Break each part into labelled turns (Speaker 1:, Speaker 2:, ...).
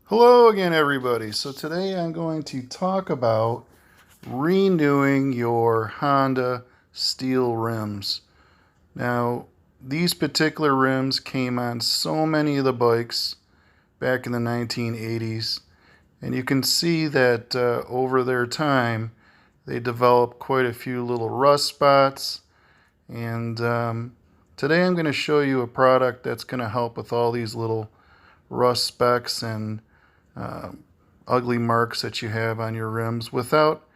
Speaker 1: Hello again, everybody. So today I'm going to talk about renewing your Honda steel rims. Now, these particular rims came on so many of the bikes back in the 1980s, and you can see that over their time they developed quite a few little rust spots. And today I'm going to show you a product that's going to help with all these little rust specks and uh, ugly marks that you have on your rims without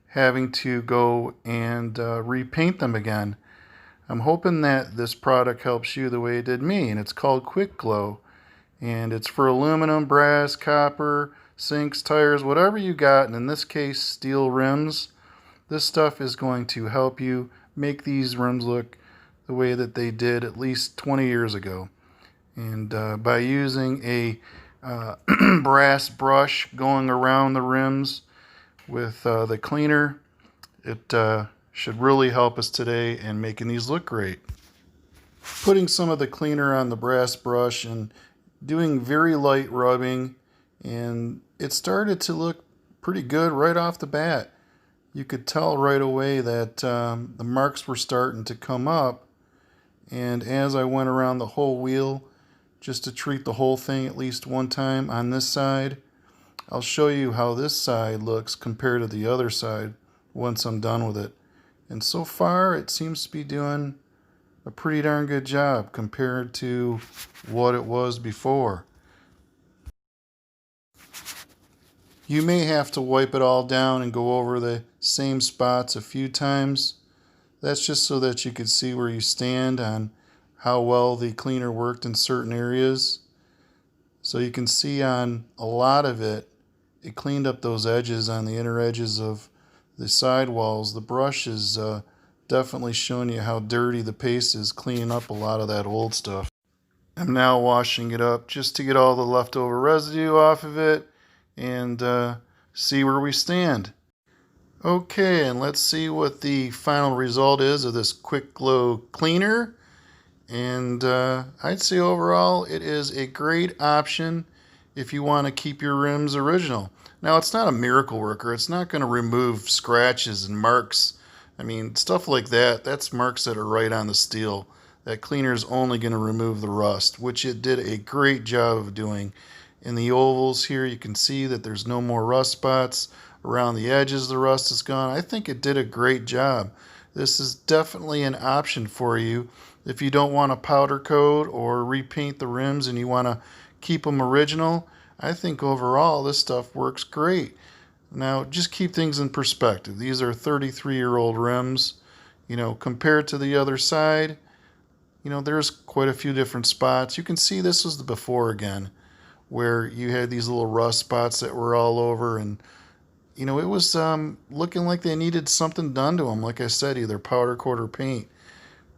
Speaker 1: having to go and repaint them again. I'm hoping that this product helps you the way it did me, and it's called Quick Glow, and it's for aluminum, brass, copper, sinks, tires, whatever you got, and in this case steel rims. This stuff is going to help you make these rims look the way that they did at least 20 years ago. And by using a brass brush going around the rims with the cleaner, it should really help us today in making these look great. Putting some of the cleaner on the brass brush and doing very light rubbing, and it started to look pretty good right off the bat. You could tell right away that the marks were starting to come up, and as I went around the whole wheel, just to treat the whole thing at least one time on this side, I'll show you how this side looks compared to the other side once I'm done with it. And so far it seems to be doing a pretty darn good job compared to what it was before. You may have to wipe it all down and go over the same spots a few times. That's just so that you can see where you stand on how well the cleaner worked in certain areas. So you can see on a lot of it, it cleaned up those edges on the inner edges of the sidewalls. The brush is definitely showing you how dirty the paste is, cleaning up a lot of that old stuff. I'm now washing it up just to get all the leftover residue off of it and see where we stand. Okay, and let's see what the final result is of this Quick Glow cleaner. And I'd say overall it is a great option if you want to keep your rims original. Now, it's not a miracle worker. It's not going to remove scratches and marks. I mean, stuff like that, that's marks that are right on the steel. That cleaner is only going to remove the rust, which it did a great job of doing. In the ovals here, you can see that there's no more rust spots. Around the edges, the rust is gone. I think it did a great job. This is definitely an option for you if you don't want to powder coat or repaint the rims and you want to keep them original. I think overall this stuff works great. Now, just keep things in perspective. These are 33-year-old rims. You know, compared to the other side, you know, there's quite a few different spots. You can see this was the before again, where you had these little rust spots that were all over, and you know, it was looking like they needed something done to them. Like I said, either powder coat or paint.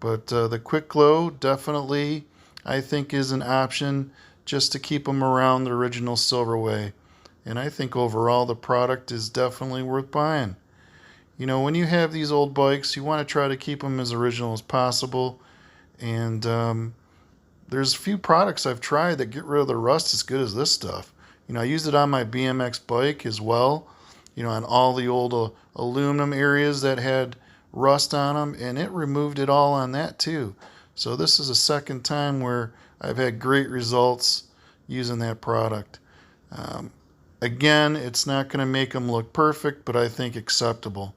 Speaker 1: But the Quick Glow definitely, I think, is an option just to keep them around the original silver way. And I think overall the product is definitely worth buying. You know, when you have these old bikes, you want to try to keep them as original as possible. And there's a few products I've tried that get rid of the rust as good as this stuff. You know, I used it on my BMX bike as well. You know, on all the old aluminum areas that had rust on them, and it removed it all on that too. So this is a second time where I've had great results using that product. Again, it's not going to make them look perfect, but I think acceptable.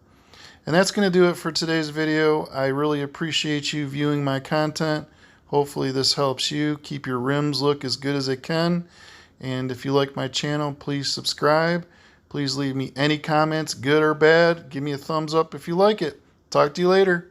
Speaker 1: And that's going to do it for today's video. I really appreciate you viewing my content. Hopefully this helps you keep your rims look as good as they can. And if you like my channel, please subscribe. Please leave me any comments, good or bad. Give me a thumbs up if you like it. Talk to you later.